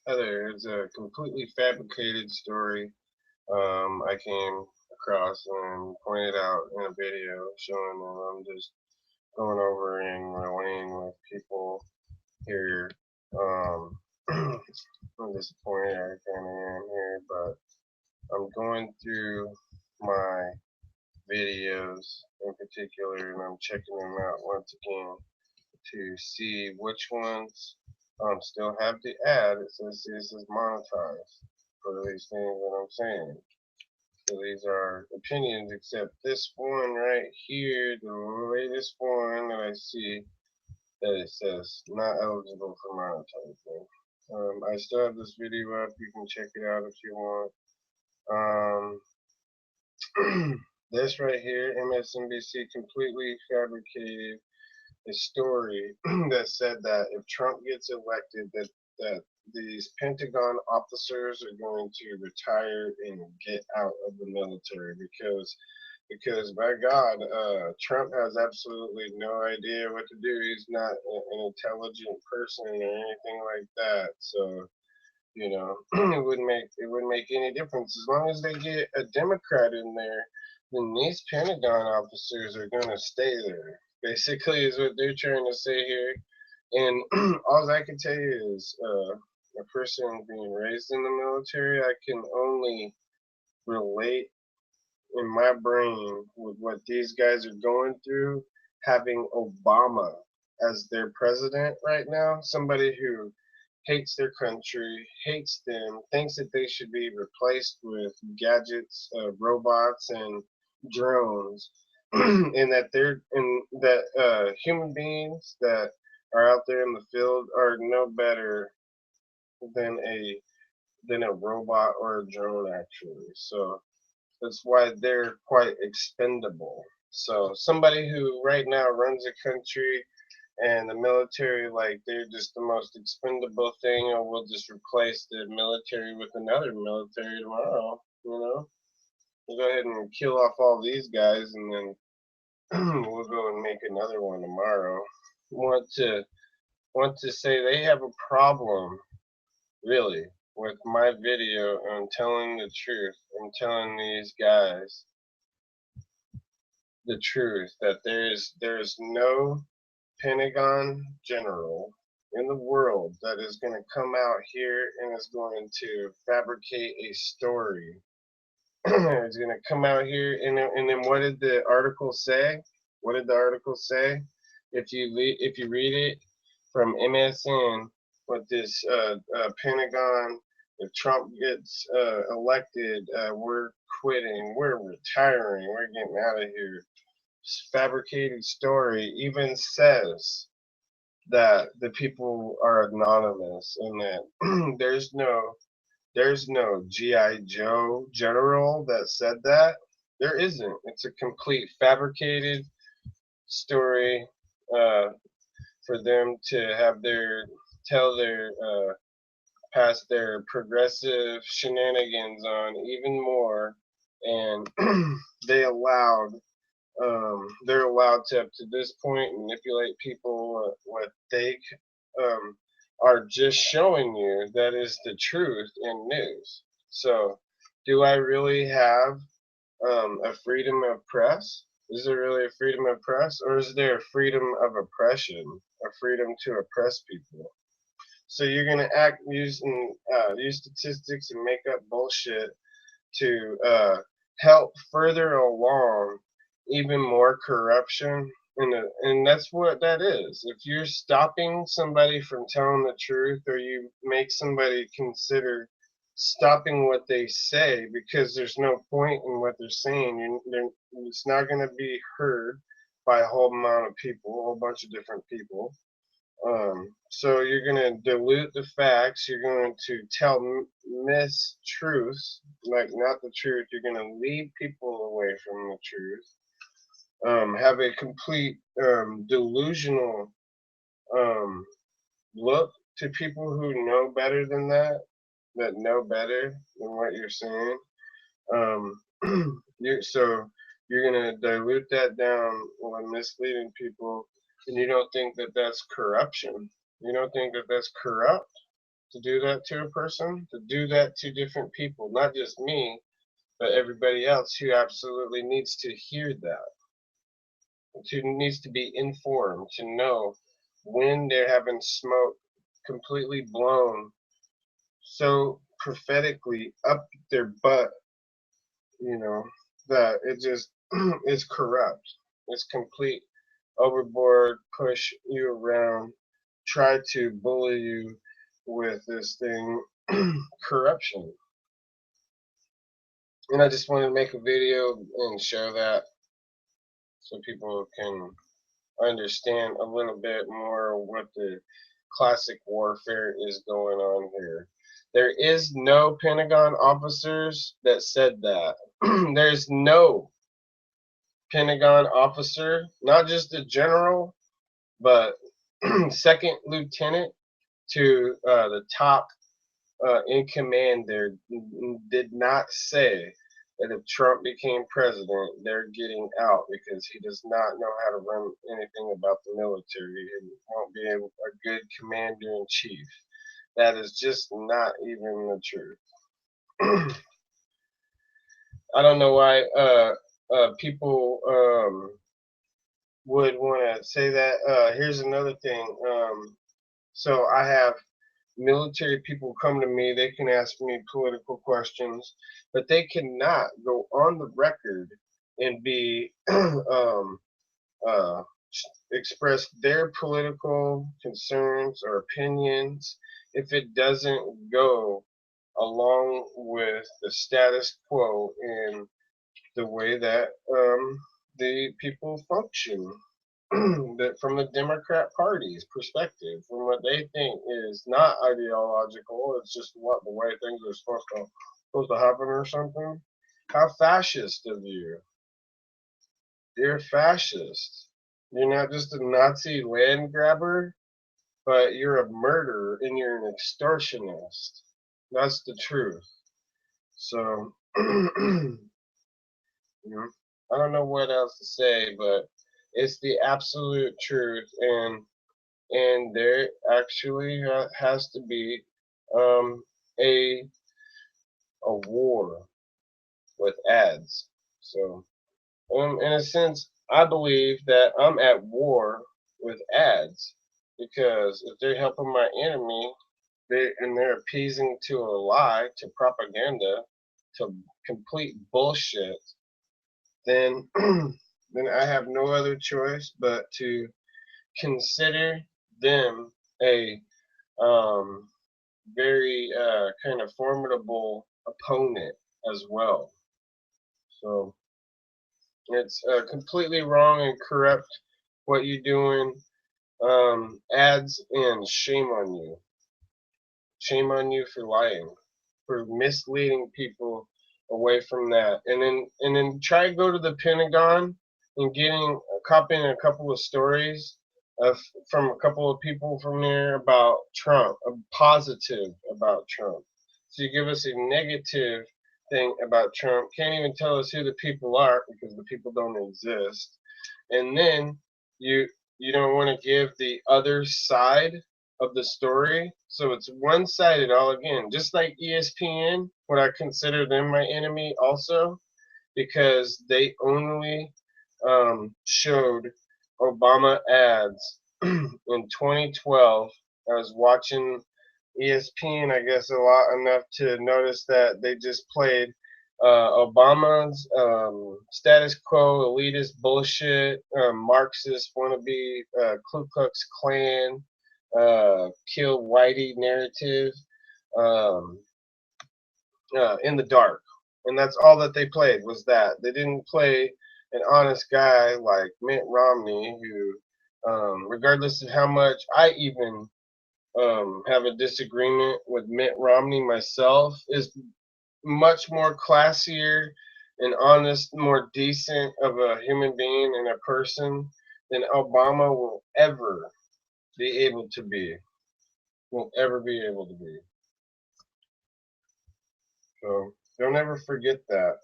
Heather, it's a completely fabricated story I came across and pointed out in a video showing them. I'm just going over and relaying with people here. Um, I'm disappointed I kind of am here, but I'm going through my videos in particular and I'm checking them out once again to see which ones still have the ad. It says this is monetized for these things that I'm saying. So these are opinions, except this one right here, the latest one that I see that it says not eligible for monetizing. I still have this video up. You can check it out if you want. This right here, MSNBC completely fabricated a story that said that if Trump gets elected, that these Pentagon officers are going to retire and get out of the military because by God, Trump has absolutely no idea what to do. He's not an intelligent person or anything like that. So it wouldn't make any difference as long as they get a Democrat in there. Then these Pentagon officers are gonna stay there. Basically, is what they're trying to say here. And all I can tell you is, a person being raised in the military, I can only relate in my brain with what these guys are going through, having Obama as their president right now, somebody who hates their country, hates them, thinks that they should be replaced with gadgets, robots, and drones, and that human beings that are out there in the field are no better than a robot or a drone actually. So that's why they're quite expendable. So somebody who right now runs a country and the military, like they're just the most expendable thing, or we'll just replace the military with another military tomorrow. We'll go ahead and kill off all these guys, and then we'll go and make another one tomorrow. Want to want to say they have a problem, really, with my video on telling the truth. I'm telling these guys the truth that there is no Pentagon general in the world that is going to come out here and is going to fabricate a story. It's going to come out here and then what did the article say? What did the article say? If you read it from MSN, what this Pentagon, if Trump gets elected, we're quitting, we're retiring, we're getting out of here. Fabricated story even says that the people are anonymous and that there's no GI Joe general that said that. There isn't. It's a complete fabricated story uh, for them to have their tell their pass their progressive shenanigans on even more, and they allowed they're allowed to up to this point manipulate people what they are just showing you that is the truth in news. So do I really have a freedom of press? Is there really a freedom of press, or is there a freedom of oppression, a freedom to oppress people? So you're gonna act use statistics and make up bullshit to help further along even more corruption. And that's what that is. If you're stopping somebody from telling the truth, or you make somebody consider stopping what they say because there's no point in what they're saying, it's not going to be heard by a whole amount of people, a whole bunch of different people. So you're going to dilute the facts. You're going to tell mistruths, like not the truth. You're going to lead people away from the truth. Have a complete delusional um, look to people who know better than that know better than what you're saying. Um, so you're going to dilute that down while misleading people, and you don't think that that's corruption. You don't think that that's corrupt? to do that to a person, to do that to different people, not just me, but everybody else who absolutely needs to hear that, who needs to be informed, to know when they're having smoke completely blown so prophetically up their butt, you know, that it just is corrupt. It's complete overboard, push you around, try to bully you with this thing, corruption. And I just wanted to make a video and show that so people can understand a little bit more what the classic warfare is going on here. There is no Pentagon officers that said that. There's no Pentagon officer, not just a general, but second lieutenant to the top in command there did not say that if Trump became president, they're getting out because he does not know how to run anything about the military and won't be a good commander in chief. That is just not even the truth. I don't know why people would want to say that. Here's another thing. So I have military people come to me, they can ask me political questions, but they cannot go on the record and be uh, express their political concerns or opinions if it doesn't go along with the status quo in the way that the people function. That from the Democrat Party's perspective, from what they think is not ideological, it's just what the way things are supposed to happen or something. How fascist of you! You're fascist. You're not just a Nazi land grabber, but you're a murderer and you're an extortionist. That's the truth. So, you know, I don't know what else to say, but it's the absolute truth, and there actually has to be um, a a war with ads. So, in a sense, I believe that I'm at war with ads because if they're helping my enemy, they're appeasing to a lie, to propaganda, to complete bullshit, then then I have no other choice but to consider them a um, very kind of formidable opponent as well. So it's completely wrong and corrupt what you're doing. Ads, and shame on you. Shame on you for lying, for misleading people away from that. And then try to go to the Pentagon and copying a couple of stories of from a couple of people from there about Trump, a positive about Trump. So you give us a negative thing about Trump, can't even tell us who the people are because the people don't exist. And then you you don't want to give the other side of the story. So it's one-sided all again. Just like ESPN, would I consider them my enemy also? Because they only showed Obama ads in 2012. I was watching ESPN, I guess, a lot enough to notice that they just played Obama's status quo, elitist bullshit, Marxist wannabe, Ku Klux Klan, kill whitey narrative um, in the dark. And that's all that they played was that. They didn't play an honest guy like Mitt Romney, who, regardless of how much I even have a disagreement with Mitt Romney myself, is much more classier and honest, more decent of a human being and a person than Obama will ever be able to be. Will ever be able to be. So don't ever forget that.